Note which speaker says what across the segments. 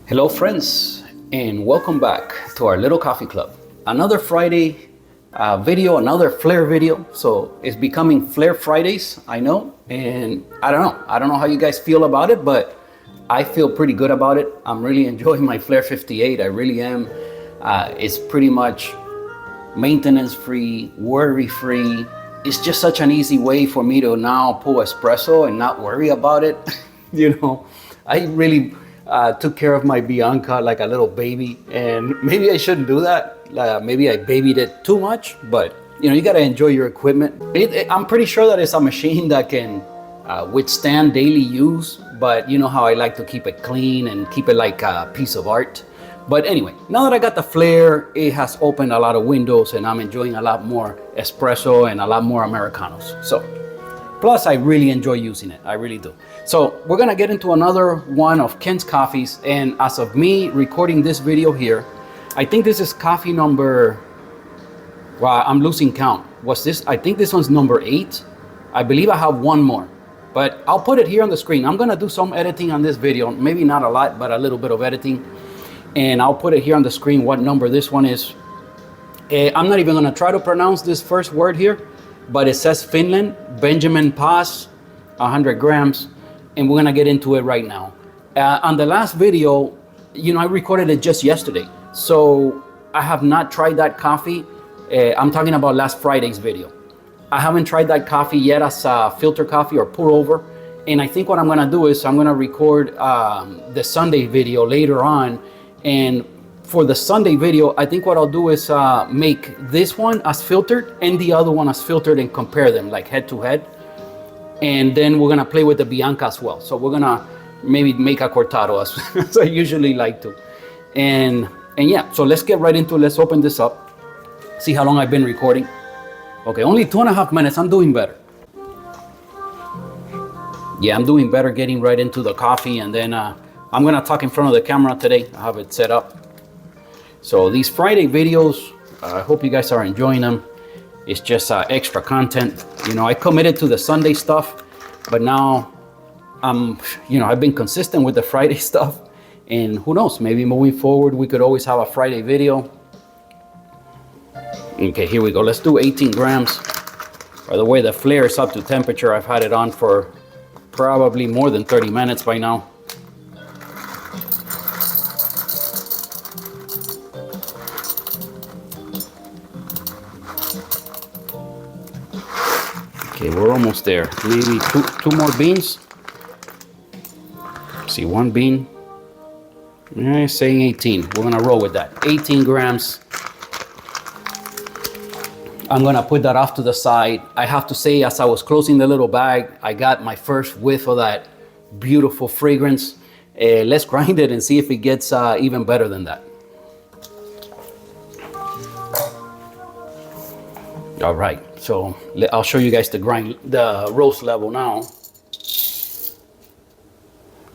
Speaker 1: Hello friends, and welcome back to our little coffee club. Another Friday video, another Flair video. So it's becoming Flair Fridays, I know, and I don't know how you guys feel about it, but I feel pretty good about it. I'm really enjoying my Flair 58, I really am. It's pretty much maintenance free, worry free. It's just such an easy way for me to now pull espresso and not worry about it. You know, I really took care of my Bianca like a little baby, and maybe I shouldn't do that. Maybe I babied it too much, but you know, you gotta enjoy your equipment. I'm pretty sure that it's a machine that can withstand daily use, but you know how I like to keep it clean and keep it like a piece of art. But anyway, now that I got the Flair, it has opened a lot of windows and I'm enjoying a lot more espresso and a lot more Americanos. So, plus I really enjoy using it, I really do. So we're gonna get into another one of Kent's coffees, and as of me recording this video here, I think this is coffee number, well, I'm losing count. I think this one's number 8. I believe I have one more, but I'll put it here on the screen. I'm gonna do some editing on this video, maybe not a lot, but a little bit of editing. And I'll put it here on the screen what number this one is. I'm not even gonna try to pronounce this first word here, but it says Finland, Benjamin Pass, 100 grams, and we're gonna get into it right now. On the last video, you know, I recorded it just yesterday, so I have not tried that coffee. I'm talking about last Friday's video. I haven't tried that coffee yet as a filter coffee or pour over, and I think what I'm gonna do is I'm gonna record the Sunday video later on. And for the Sunday video, I think what I'll do is make this one as filtered and the other one as filtered and compare them like head to head. And then we're gonna play with the Bianca as well. So we're gonna maybe make a cortado as I usually like to. And yeah, so let's get right into it. Let's open this up. See how long I've been recording. Okay, only 2.5 minutes, I'm doing better. Yeah, I'm doing better getting right into the coffee, and then I'm gonna talk in front of the camera today. I have it set up. So these Friday videos, I hope you guys are enjoying them. It's just extra content. You know, I committed to the Sunday stuff, but now I've been consistent with the Friday stuff, and who knows, maybe moving forward, we could always have a Friday video. Okay, here we go. Let's do 18 grams. By the way, the Flair is up to temperature. I've had it on for probably more than 30 minutes by now. Okay, we're almost there. Maybe two more beans. See, one bean. Yeah, saying 18. We're gonna roll with that. 18 grams. I'm gonna put that off to the side. I have to say, as I was closing the little bag, I got my first whiff of that beautiful fragrance. Let's grind it and see if it gets even better than that. All right, so I'll show you guys the roast level now.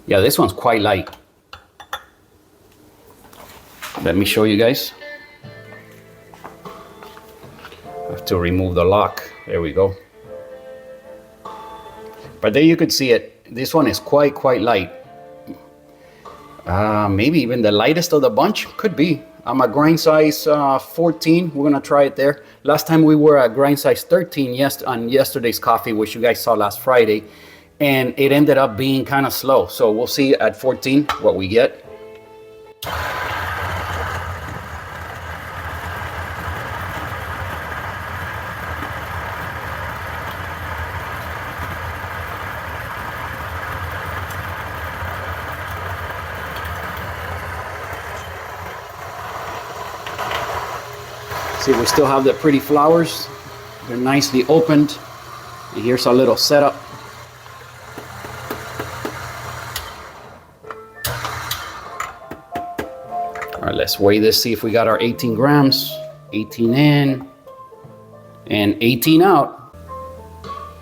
Speaker 1: Yeah, this one's quite light. Let me show you guys. I have to remove the lock. There we go. But there you could see it. This one is quite light. Maybe even the lightest of the bunch, could be. I'm at grind size 14. We're gonna try it there. Last time we were at grind size 13 on yesterday's coffee, which you guys saw last Friday, and it ended up being kind of slow. So we'll see at 14 what we get. See, we still have the pretty flowers. They're nicely opened. And here's our little setup. All right, let's weigh this, see if we got our 18 grams. 18 in and 18 out.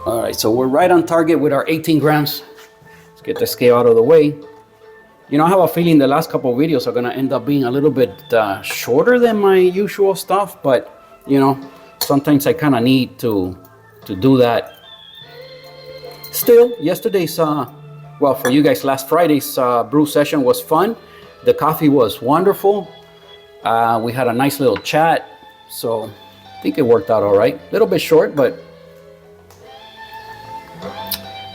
Speaker 1: All right, so we're right on target with our 18 grams. Let's get the scale out of the way. You know, I have a feeling the last couple of videos are gonna end up being a little bit shorter than my usual stuff, but you know, sometimes I kind of need to do that. Still, yesterday's, well, well, for you guys, last Friday's brew session was fun. The coffee was wonderful. We had a nice little chat. So I think it worked out all right. A little bit short, but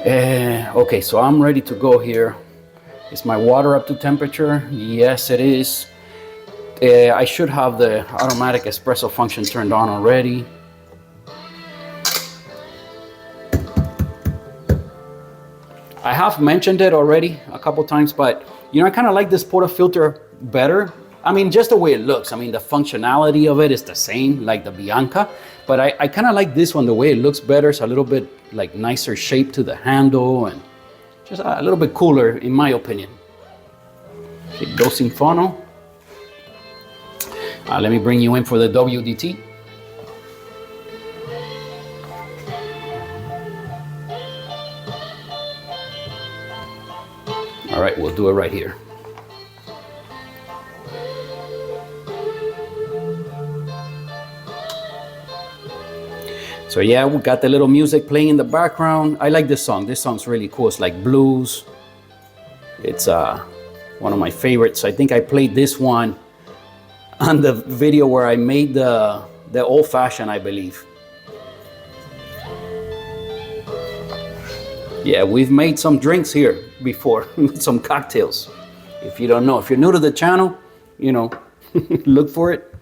Speaker 1: okay, so I'm ready to go here. Is my water up to temperature? Yes, it is. I should have the automatic espresso function turned on already. I have mentioned it already a couple times, but you know, I kind of like this portafilter better. I mean, just the way it looks. I mean, the functionality of it is the same, like the Bianca, but I kind of like this one, the way it looks better. It's a little bit like nicer shape to the handle and just a little bit cooler, in my opinion. Okay, dosing funnel. Let me bring you in for the WDT. All right, we'll do it right here. So yeah, we got the little music playing in the background. I like this song. This song's really cool. It's like blues. It's one of my favorites. I think I played this one on the video where I made the old fashioned, I believe. Yeah, we've made some drinks here before, some cocktails. If you don't know, if you're new to the channel, you know, look for it.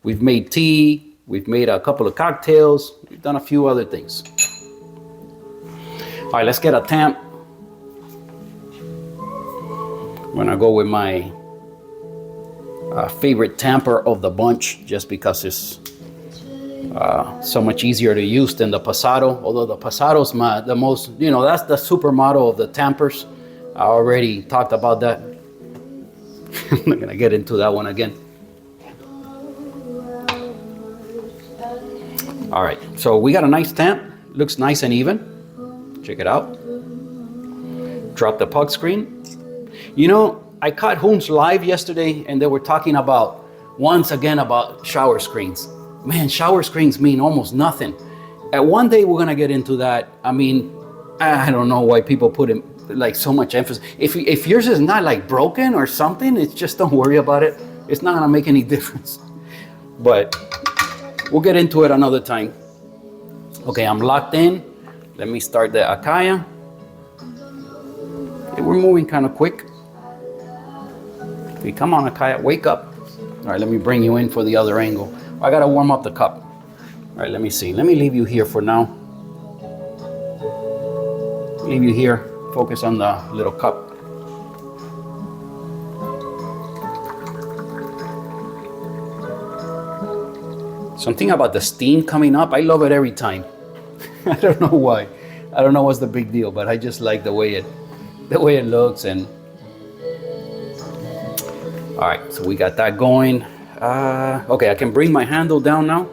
Speaker 1: We've made tea. We've made a couple of cocktails. We've done a few other things. All right, let's get a tamp. I'm gonna go with my favorite tamper of the bunch, just because it's so much easier to use than the Pasado. Although the Pasado's the most, you know, that's the supermodel of the tampers. I already talked about that. I'm not gonna get into that one again. All right, so we got a nice tamp. Looks nice and even. Check it out. Drop the puck screen. You know, I caught Holmes live yesterday and they were talking about, once again, about shower screens. Man, shower screens mean almost nothing. One day we're gonna get into that. I mean, I don't know why people put in like so much emphasis. If yours is not like broken or something, it's just don't worry about it. It's not gonna make any difference. But we'll get into it another time. Okay, I'm locked in. Let me start the Akaya. Okay, we're moving kind of quick. Okay, come on, Akaya, wake up. All right, let me bring you in for the other angle. I gotta warm up the cup. All right, let me see. Let me leave you here for now. Leave you here. Focus on the little cup. Something about the steam coming up, I love it every time. I don't know why. I don't know what's the big deal, but I just like the way it looks. And all right, so we got that going. Okay, I can bring my handle down now.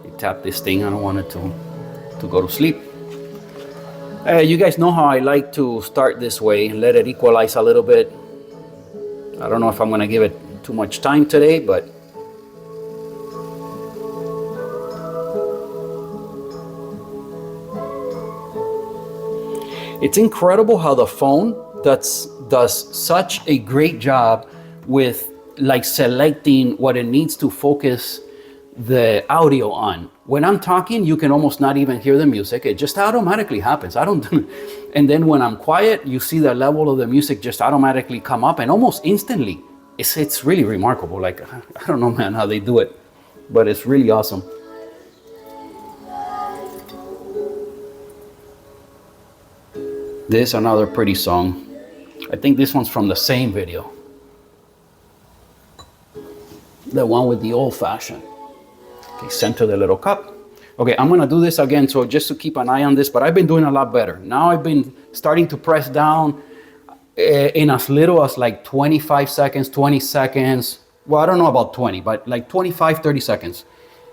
Speaker 1: You tap this thing. I don't want it to go to sleep. You guys know how I like to start this way and let it equalize a little bit. I don't know if I'm gonna give it too much time today, but it's incredible how the phone does such a great job with like selecting what it needs to focus the audio on. When I'm talking, you can almost not even hear the music. It just automatically happens. And then when I'm quiet, you see the level of the music just automatically come up and almost instantly. It's really remarkable. Like, I don't know, man, how they do it, but it's really awesome. This is another pretty song. I think this one's from the same video. The one with the old fashioned. Okay, center the little cup. Okay, I'm gonna do this again, so just to keep an eye on this, but I've been doing a lot better. Now I've been starting to press down in as little as like 25 seconds, 20 seconds. Well, I don't know about 20, but like 25, 30 seconds.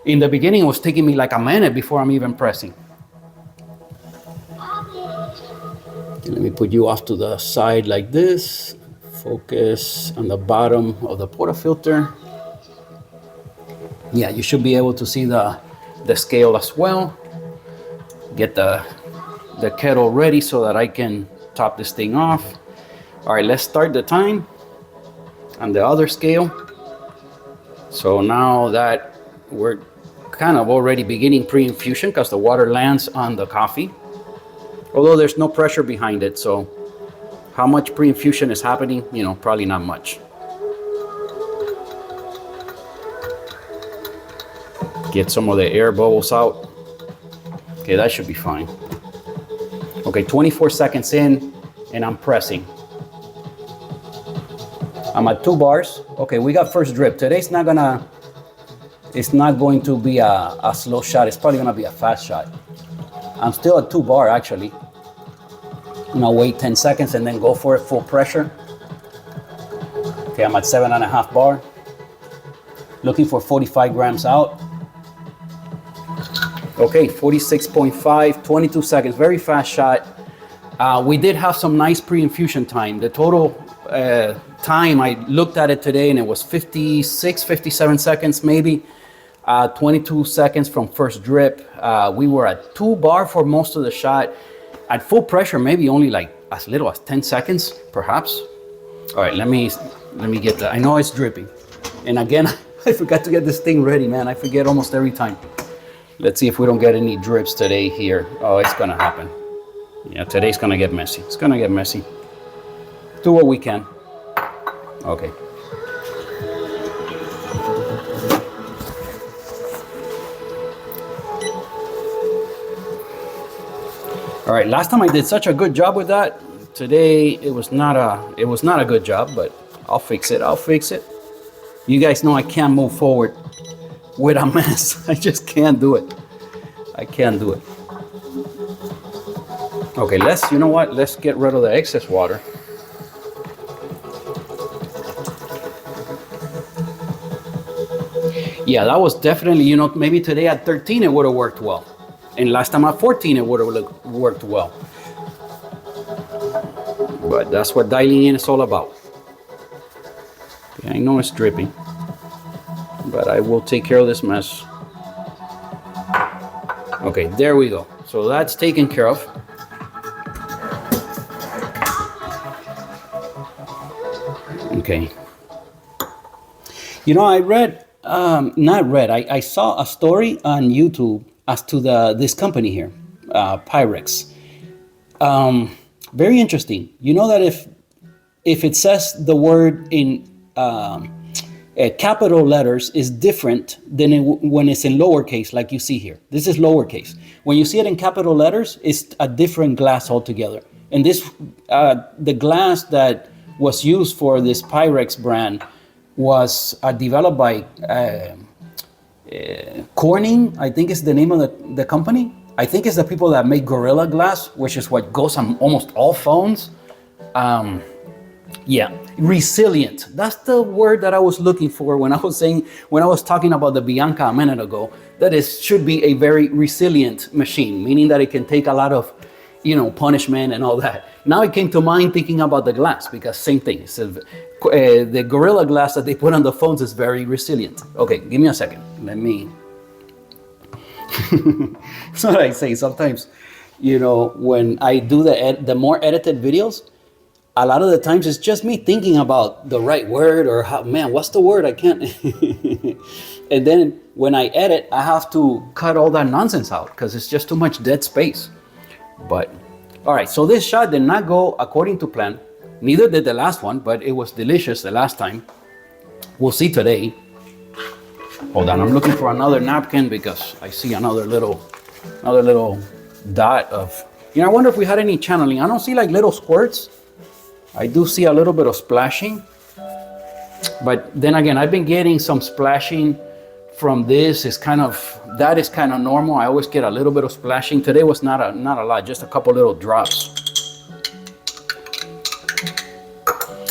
Speaker 1: In the beginning, it was taking me like a minute before I'm even pressing. Okay, let me put you off to the side like this. Focus on the bottom of the portafilter. Yeah, you should be able to see the scale as well. Get the kettle ready so that I can top this thing off. All right, let's start the time on the other scale. So now that we're kind of already beginning pre-infusion because the water lands on the coffee, although there's no pressure behind it. So how much pre-infusion is happening? You know, probably not much. Get some of the air bubbles out. Okay, that should be fine. Okay, 24 seconds in and I'm pressing. I'm at 2 bars. Okay, we got first drip. Today's not gonna, it's not going to be a slow shot. It's probably gonna be a fast shot. I'm still at 2 bar actually. I'm gonna wait 10 seconds and then go for it full pressure. Okay, I'm at 7.5 bar. Looking for 45 grams out. Okay, 46.5, 22 seconds, very fast shot. We did have some nice pre-infusion time. The total time, I looked at it today and it was 56, 57 seconds maybe. 22 seconds from first drip. We were at 2 bar for most of the shot. At full pressure, maybe only like as little as 10 seconds, perhaps. All right, let me get that. I know it's dripping. And again, I forgot to get this thing ready, man. I forget almost every time. Let's see if we don't get any drips today here. Oh, it's gonna happen. Yeah, today's gonna get messy. It's gonna get messy. Do what we can. Okay. All right, last time I did such a good job with that. Today it was not a good job, but I'll fix it. I'll fix it. You guys know I can't move forward with a mess. I just can't do it. I can't do it. Okay, you know what? Let's get rid of the excess water. Yeah, that was definitely, you know, maybe today at 13 it would have worked well. And last time at 14 it would have worked well. But that's what dialing in is all about. Okay, I know it's dripping, but I will take care of this mess. Okay, there we go. So that's taken care of. Okay. You know, I saw a story on YouTube as to this company here, Pyrex. Very interesting. You know that if it says the word in capital letters is different than when it's in lowercase, like you see here. This is lowercase. When you see it in capital letters, it's a different glass altogether. And this, the glass that was used for this Pyrex brand was developed by Corning, I think is the name of the company. I think it's the people that make Gorilla Glass, which is what goes on almost all phones. Yeah, resilient. That's the word that I was looking for when I was talking about the Bianca a minute ago, that it should be a very resilient machine, meaning that it can take a lot of, you know, punishment and all that. Now it came to mind thinking about the glass, because same thing. So, the Gorilla Glass that they put on the phones is very resilient. Okay, give me a second. Let me. That's what I say sometimes. You know, when I do the more edited videos, a lot of the times it's just me thinking about the right word or how, man, what's the word? I can't. And then when I edit, I have to cut all that nonsense out because it's just too much dead space. But all right, so this shot did not go according to plan. Neither did the last one, but it was delicious the last time. We'll see today. Hold on, I'm looking for another napkin because I see another little dot of, you know, I wonder if we had any channeling. I don't see like little squirts. I do see a little bit of splashing. But then again, I've been getting some splashing from this. That is kind of normal. I always get a little bit of splashing. Today was not a lot, just a couple little drops.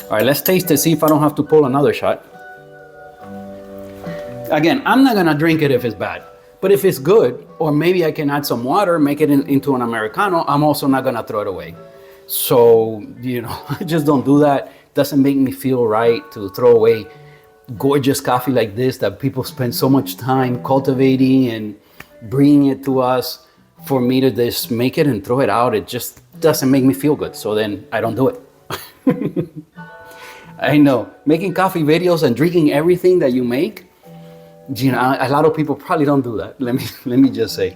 Speaker 1: All right, let's taste it, see if I don't have to pull another shot. Again, I'm not gonna drink it if it's bad, but if it's good, or maybe I can add some water, make it into an Americano, I'm also not gonna throw it away. So, you know, I just don't do that. It doesn't make me feel right to throw away gorgeous coffee like this that people spend so much time cultivating and bringing it to us, for me to just make it and throw it out. It just doesn't make me feel good. So then I don't do it. I know, making coffee videos and drinking everything that you make, you know, a lot of people probably don't do that. Let me just say.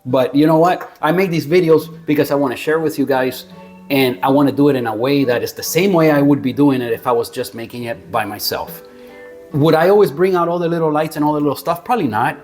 Speaker 1: But you know what? I make these videos because I want to share with you guys, and I want to do it in a way that is the same way I would be doing it if I was just making it by myself. Would I always bring out all the little lights and all the little stuff? Probably not.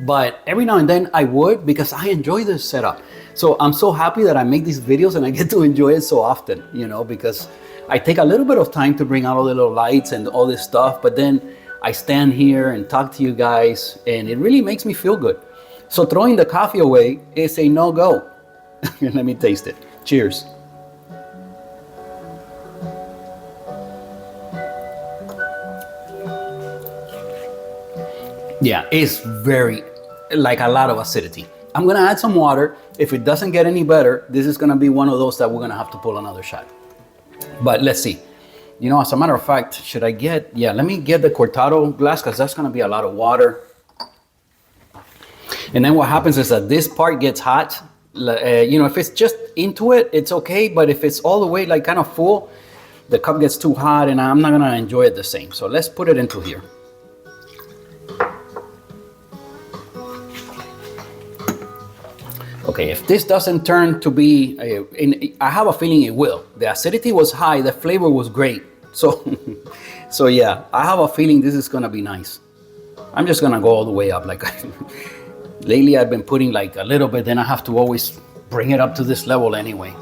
Speaker 1: But every now and then I would, because I enjoy this setup. So I'm so happy that I make these videos and I get to enjoy it so often, you know, because I take a little bit of time to bring out all the little lights and all this stuff, but then I stand here and talk to you guys, and it really makes me feel good. So throwing the coffee away is a no-go. Let me taste it. Cheers. Yeah, it's very, like a lot of acidity. I'm gonna add some water. If it doesn't get any better, this is gonna be one of those that we're gonna have to pull another shot. But let's see. You know, as a matter of fact, should I get, let me get the cortado glass, because that's gonna be a lot of water. And then what happens is that this part gets hot. You know, if it's just into it, it's okay. But if it's all the way like kind of full, the cup gets too hot and I'm not gonna enjoy it the same. So let's put it into here. Okay, if this doesn't turn to be, I have a feeling it will. The acidity was high, the flavor was great. So, so yeah, I have a feeling this is gonna be nice. I'm just gonna go all the way up. Like lately I've been putting like a little bit, then I have to always bring it up to this level anyway.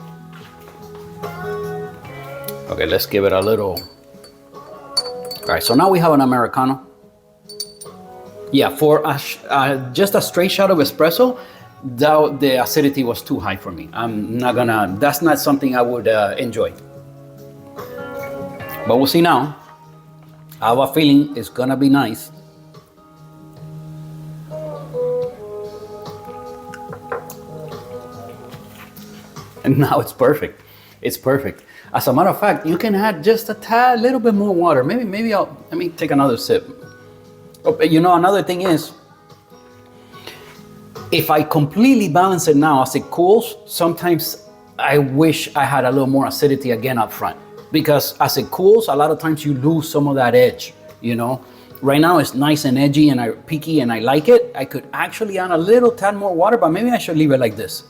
Speaker 1: Okay, let's give it a little. All right, so now we have an Americano. Yeah, for just a straight shot of espresso, the acidity was too high for me. I'm not gonna, that's not something I would enjoy. But we'll see now. I have a feeling it's gonna be nice. And now it's perfect. It's perfect. As a matter of fact, you can add just a tad, little bit more water. Maybe let me take another sip. Oh, you know, another thing is, if I completely balance it now as it cools, sometimes I wish I had a little more acidity again up front, because as it cools, a lot of times you lose some of that edge, you know. Right now it's nice and edgy and peaky and I like it. I could actually add a little tad more water, but maybe I should leave it like this.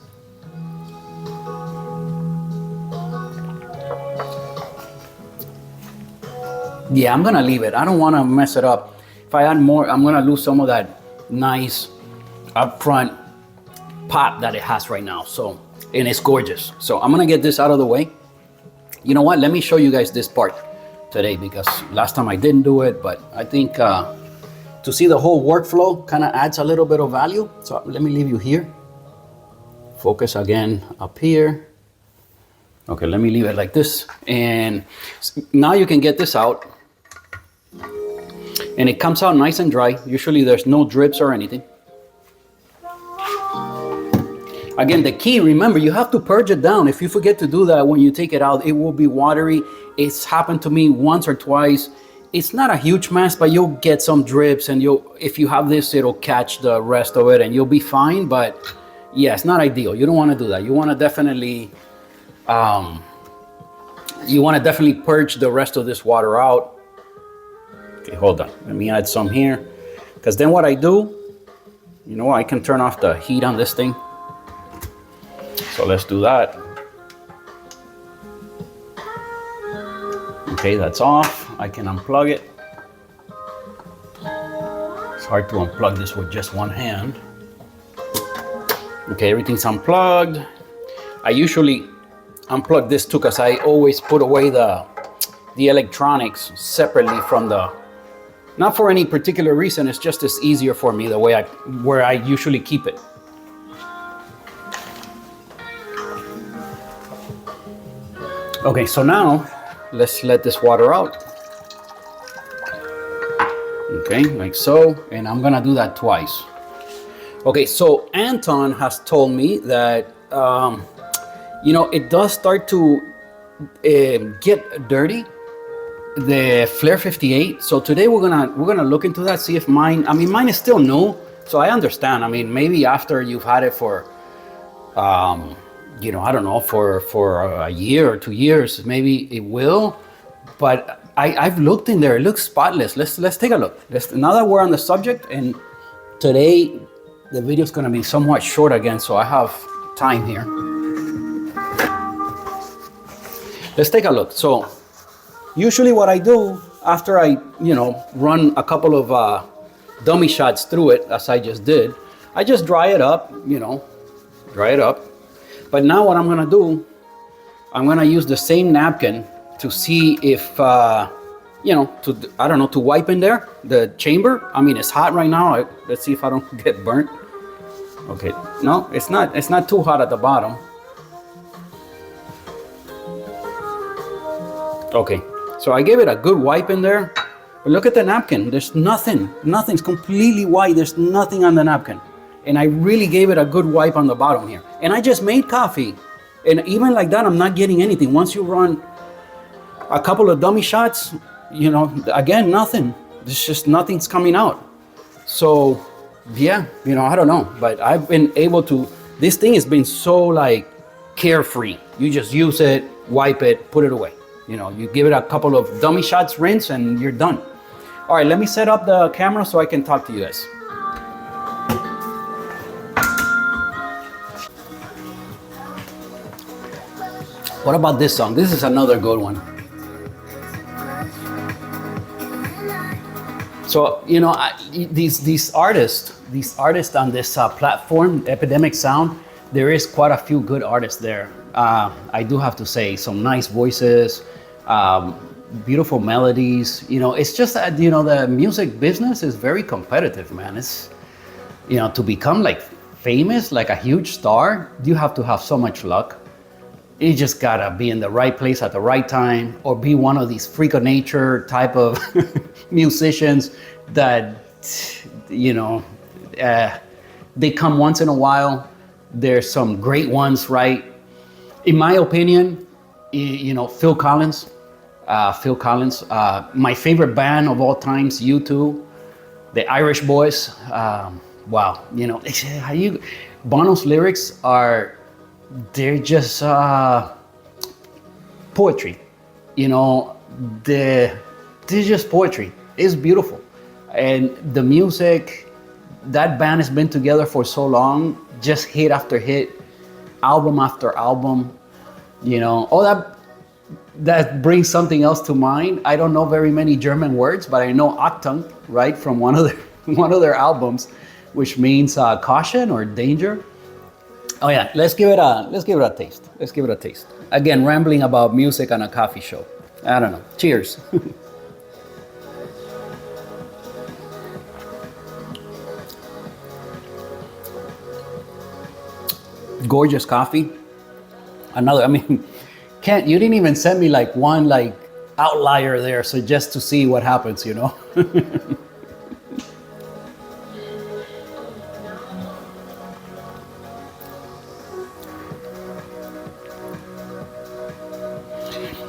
Speaker 1: Yeah, I'm gonna leave it. I don't wanna mess it up. If I add more, I'm gonna lose some of that nice upfront pop that it has right now. So, and it's gorgeous. So I'm gonna get this out of the way. You know what? Let me show you guys this part today, because last time I didn't do it, but I think to see the whole workflow kind of adds a little bit of value. So let me leave you here. Focus again up here. Okay, let me leave it like this. And now you can get this out. And it comes out nice and dry. Usually there's no drips or anything. Again, the key, remember, you have to purge it down. If you forget to do that when you take it out, it will be watery. It's happened to me once or twice. It's not a huge mess, but you'll get some drips, and if you have this, it'll catch the rest of it and you'll be fine. But yeah, it's not ideal. You don't want to do that. You want to definitely purge the rest of this water out. Okay, hold on. Let me add some here, because then what I do, you know, I can turn off the heat on this thing. So let's do that. Okay, that's off. I can unplug it. It's hard to unplug this with just one hand. Okay, everything's unplugged. I usually unplug this too, because I always put away the electronics separately from the, not for any particular reason, it's just as easier for me the way where I usually keep it. Okay, so now let's let this water out. Okay, like so, and I'm gonna do that twice. Okay, so Anton has told me that you know, it does start to get dirty, the Flair 58. So today we're gonna look into that, see if mine is still new, so I understand. I mean, maybe after you've had it for I don't know, for a year or 2 years, maybe it will. But I've looked in there; it looks spotless. Let's take a look. Now that we're on the subject, and today the video is going to be somewhat short again, so I have time here. Let's take a look. So usually what I do after I, run a couple of dummy shots through it, as I just did, I just dry it up, dry it up. But now what I'm gonna do, I'm gonna use the same napkin to see if, to wipe in there, the chamber. I mean, it's hot right now. Let's see if I don't get burnt. Okay, no, it's not too hot at the bottom. Okay, so I gave it a good wipe in there. But look at the napkin. There's nothing's completely white. There's nothing on the napkin. And I really gave it a good wipe on the bottom here. And I just made coffee. And even like that, I'm not getting anything. Once you run a couple of dummy shots, again, nothing. There's just nothing's coming out. So, yeah, I don't know. But I've been able to, this thing has been so like carefree. You just use it, wipe it, put it away. You give it a couple of dummy shots, rinse, and you're done. All right, let me set up the camera so I can talk to you guys. What about this song? This is another good one. So, these artists on this platform, Epidemic Sound, there is quite a few good artists there. I do have to say, some nice voices, beautiful melodies. It's just that, the music business is very competitive, man. It's, to become like famous, like a huge star, you have to have so much luck. You just gotta be in the right place at the right time, or be one of these freak of nature type of musicians that, they come once in a while. There's some great ones, right? In my opinion, Phil Collins. My favorite band of all times, U2, the Irish Boys. Wow, Bono's lyrics they're just poetry. They're just poetry. It's beautiful. And the music, that band has been together for so long, just hit after hit, album after album. That brings something else to mind. I don't know very many German words, but I know Achtung, right, from one of their albums, which means caution or danger. Oh yeah, let's give it a taste. Let's give it a taste. Again, rambling about music on a coffee show. I don't know. Cheers. Gorgeous coffee. Kent, you didn't even send me like one outlier there, so just to see what happens,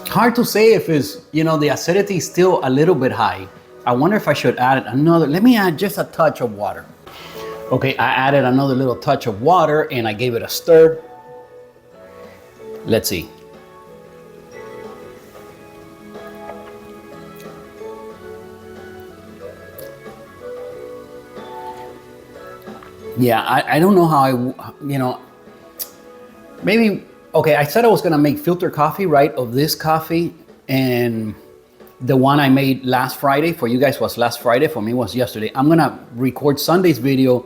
Speaker 1: Hard to say if it's, the acidity is still a little bit high. I wonder if I should add let me add just a touch of water. Okay, I added another little touch of water and I gave it a stir. Let's see. Yeah, I don't know how maybe, okay, I said I was gonna make filter coffee, right, of this coffee, and the one I made last Friday, for you guys was last Friday, for me was yesterday. I'm gonna record Sunday's video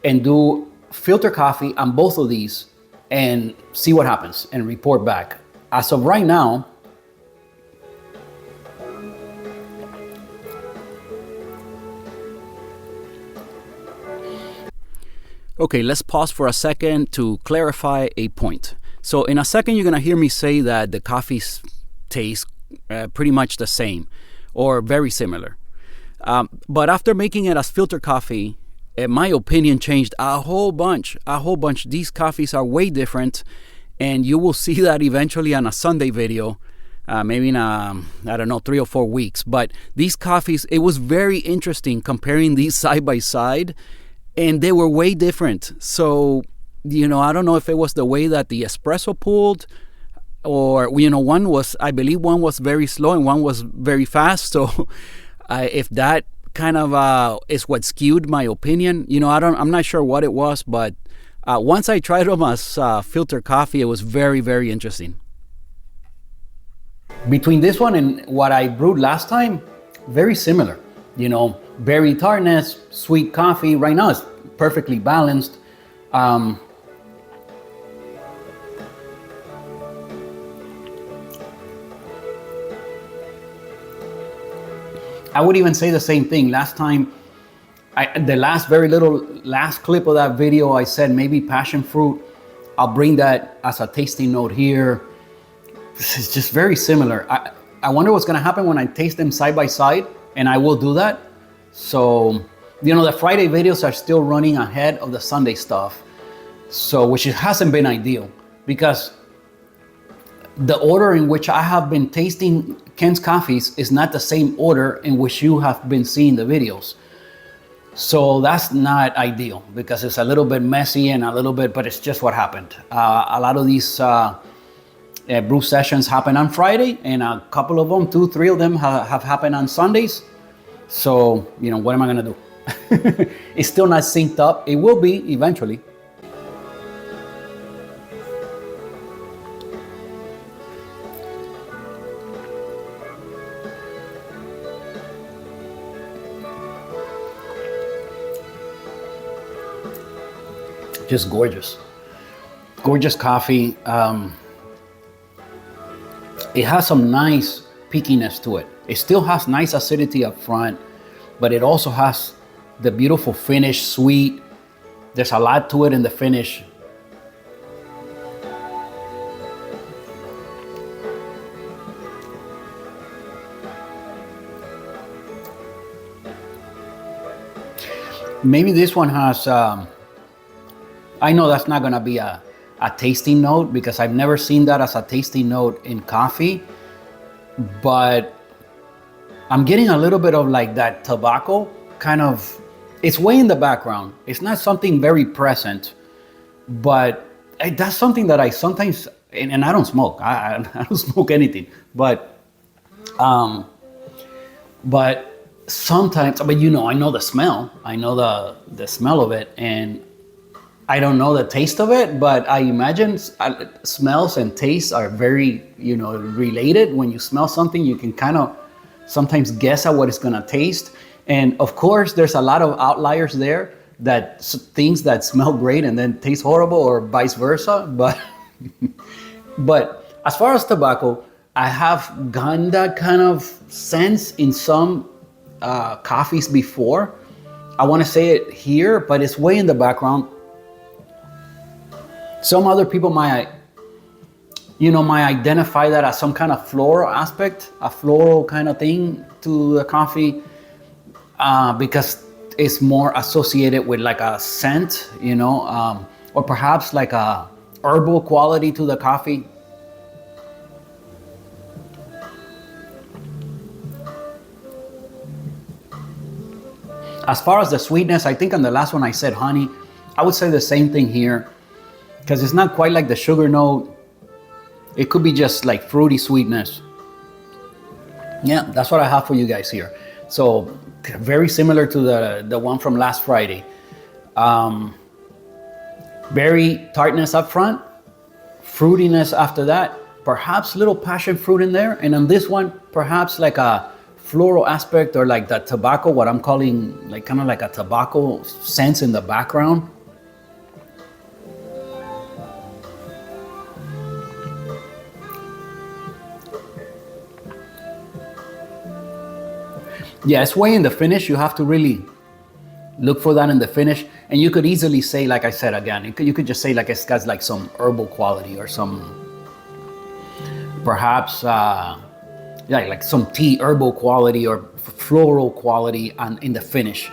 Speaker 1: and do filter coffee on both of these and see what happens and report back. As of right now, okay, let's pause for a second to clarify a point. So in a second, you're gonna hear me say that the coffees taste pretty much the same or very similar. But after making it as filter coffee, my opinion changed a whole bunch. These coffees are way different, and you will see that eventually on a Sunday video, maybe in 3 or 4 weeks. But these coffees, it was very interesting comparing these side by side, and they were way different. So I don't know if it was the way that the espresso pulled, or I believe one was very slow and one was very fast. So if that kind of is what skewed my opinion, I'm not sure what it was, but once I tried them as filter coffee, it was very, very interesting. Between this one and what I brewed last time, very similar. Berry tartness, sweet coffee. Right now it's perfectly balanced. I would even say the same thing. Last time, the last clip of that video, I said maybe passion fruit. I'll bring that as a tasting note here. This is just very similar. I wonder what's gonna happen when I taste them side by side, and I will do that. So, the Friday videos are still running ahead of the Sunday stuff. So, which hasn't been ideal, because the order in which I have been tasting Kent's coffees is not the same order in which you have been seeing the videos. So that's not ideal, because it's a little bit messy and but it's just what happened. A lot of these brew sessions happen on Friday, and a couple of them, 2-3 of them have happened on Sundays. So, what am I gonna do? It's still not synced up. It will be eventually. Just gorgeous coffee. It has some nice peakiness to it. It still has nice acidity up front, but it also has the beautiful finish, sweet. There's a lot to it in the finish. Maybe this one has, I know that's not gonna be a tasting note, because I've never seen that as a tasting note in coffee, but I'm getting a little bit of like that tobacco kind of, it's way in the background. It's not something very present, but that's something that I sometimes, and I don't smoke, I don't smoke anything, but sometimes, but I know the smell, I know the smell of it, and I don't know the taste of it, but I imagine smells and tastes are very, related. When you smell something, you can kind of sometimes guess at what it's gonna taste. And of course, there's a lot of outliers there, that things that smell great and then taste horrible, or vice versa. But as far as tobacco, I have gotten that kind of sense in some coffees before. I want to say it here, but it's way in the background. Some other people might identify that as some kind of floral aspect, a floral kind of thing to the coffee, because it's more associated with like a scent, or perhaps like a herbal quality to the coffee. As far as the sweetness, I think on the last one I said honey. I would say the same thing here, because it's not quite like the sugar note. It could be just like fruity sweetness. Yeah, that's what I have for you guys here. So very similar to the one from last Friday. Berry tartness up front, fruitiness after that, perhaps little passion fruit in there. And on this one, perhaps like a floral aspect, or like that tobacco, what I'm calling like kind of like a tobacco sense in the background. Yeah, it's way in the finish. You have to really look for that in the finish. And you could easily say, like I said again, you could just say like it's got like some herbal quality, or some perhaps like some tea herbal quality or floral quality in the finish.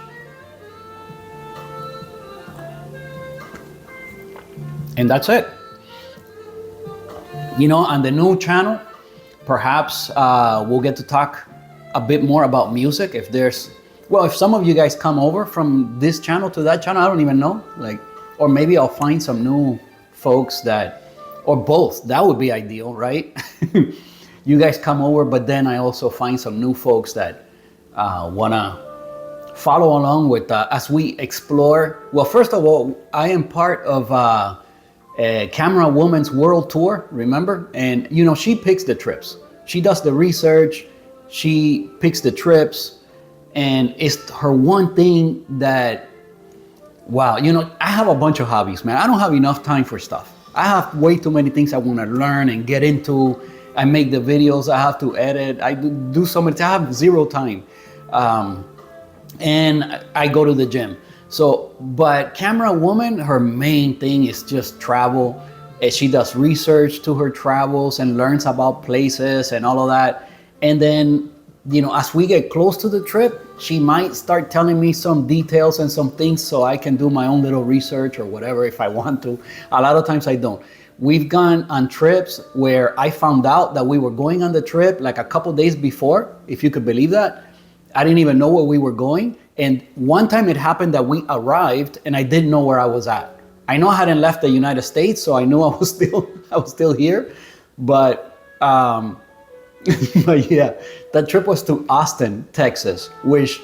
Speaker 1: And that's it. On the new channel, perhaps we'll get to talk a bit more about music. If some of you guys come over from this channel to that channel, I don't even know. Like, or maybe I'll find some new folks that, or both. That would be ideal, right? You guys come over, but then I also find some new folks that wanna follow along with as we explore. Well, first of all, I am part of Camera Woman's World Tour, remember? And you know, she picks the trips. She does the research, she picks the trips, and it's her one thing that, wow, you know, I have a bunch of hobbies, man. I don't have enough time for stuff. I have way too many things I want to learn and get into. I make the videos, I have to edit, I do so many, I have zero time. And I go to the gym. So, but Camera Woman, her main thing is just travel. She does research to her travels and learns about places and all of that. And then, you know, as we get close to the trip, she might start telling me some details and some things so I can do my own little research or whatever if I want to. A lot of times I don't. We've gone on trips where I found out that we were going on the trip like a couple days before, if you could believe that. I didn't even know where we were going. And one time it happened that we arrived and I didn't know where I was at. I know I hadn't left the United States, so I knew I was still here. But but yeah, that trip was to Austin, Texas, which,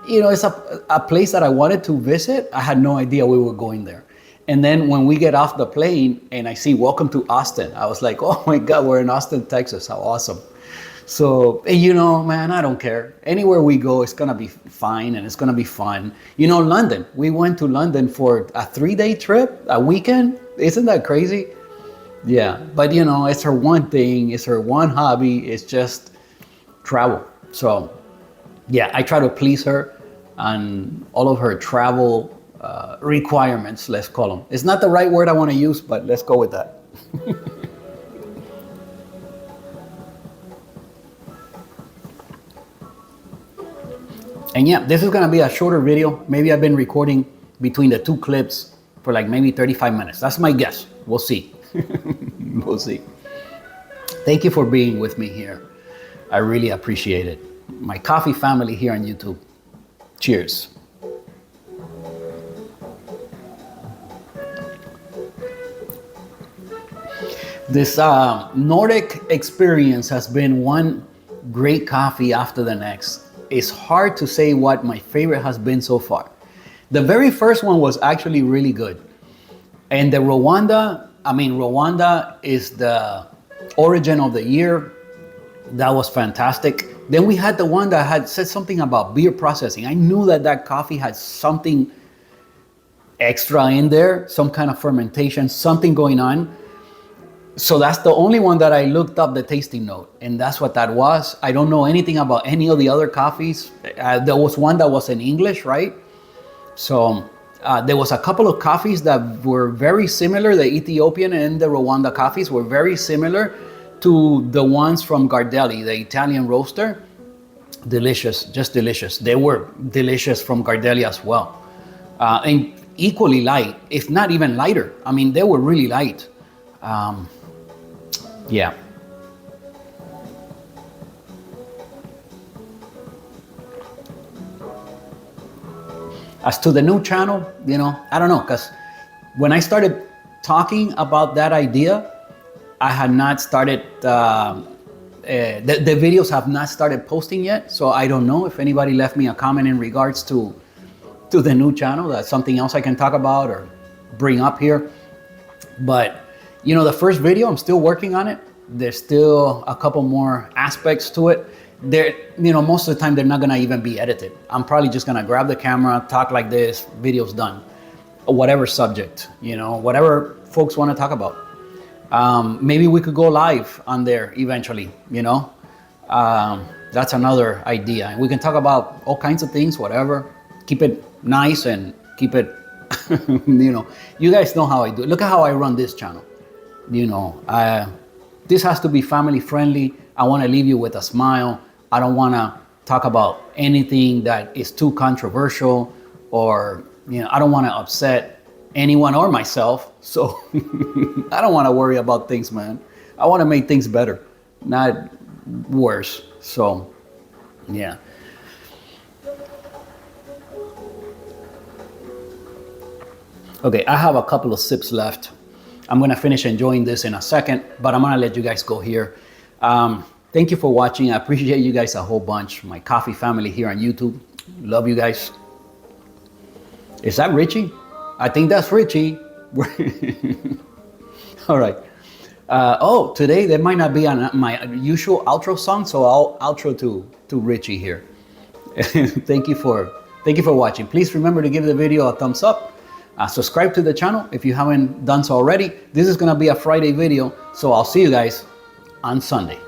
Speaker 1: you know, it's a place that I wanted to visit. I had no idea we were going there. And then when we get off the plane and I see welcome to Austin, I was like, oh my God, we're in Austin, Texas. How awesome. So, you know, man, I don't care. Anywhere we go, it's going to be fine and it's going to be fun. You know, London, we went to London for a 3-day trip, a weekend. Isn't that crazy? Yeah. But, you know, it's her one thing. It's her one hobby. It's just travel. So, yeah, I try to please her on all of her travel requirements, let's call them. It's not the right word I want to use, but let's go with that. And yeah, this is gonna be a shorter video. Maybe I've been recording between the two clips for like maybe 35 minutes. That's my guess. We'll see. We'll see. Thank you for being with me here. I really appreciate it. My coffee family here on YouTube. Cheers. This Nordic experience has been one great coffee after the next. It's hard to say what my favorite has been so far. The very first one was actually really good. And the Rwanda is the origin of the year. That was fantastic. Then we had the one that had said something about beer processing. I knew that coffee had something extra in there, some kind of fermentation, something going on. So that's the only one that I looked up the tasting note, and that's what that was. I don't know anything about any of the other coffees. There was one that was in English, right? So there was a couple of coffees that were very similar. The Ethiopian and the Rwanda coffees were very similar to the ones from Gardelli, the Italian roaster. Delicious, just delicious. They were delicious from Gardelli as well. And equally light, if not even lighter. I mean, they were really light. Yeah. As to the new channel, you know, I don't know, because when I started talking about that idea, I had not started, the videos have not started posting yet. So I don't know if anybody left me a comment in regards to the new channel. That's something else I can talk about or bring up here. But you know, the first video, I'm still working on it. There's still a couple more aspects to it. You know, most of the time they're not gonna even be edited. I'm probably just gonna grab the camera, talk like this, video's done. Whatever subject, you know, whatever folks wanna talk about. Maybe we could go live on there eventually, you know? That's another idea. And we can talk about all kinds of things, whatever. Keep it nice and keep it, you know, you guys know how I do it. Look at how I run this channel. You know, this has to be family friendly. I want to leave you with a smile. I don't want to talk about anything that is too controversial, or, you know, I don't want to upset anyone or myself. So I don't want to worry about things, man. I want to make things better, not worse. So, yeah. Okay, I have a couple of sips left. I'm gonna finish enjoying this in a second, but I'm gonna let you guys go here. Thank you for watching. I appreciate you guys a whole bunch. My coffee family here on YouTube. Love you guys. Is that Richie? I think that's Richie. All right. Oh, today there might not be my usual outro song, so I'll outro to Richie here. Thank you for watching. Please remember to give the video a thumbs up. Subscribe to the channel if you haven't done so already. This is gonna be a Friday video, so I'll see you guys on Sunday.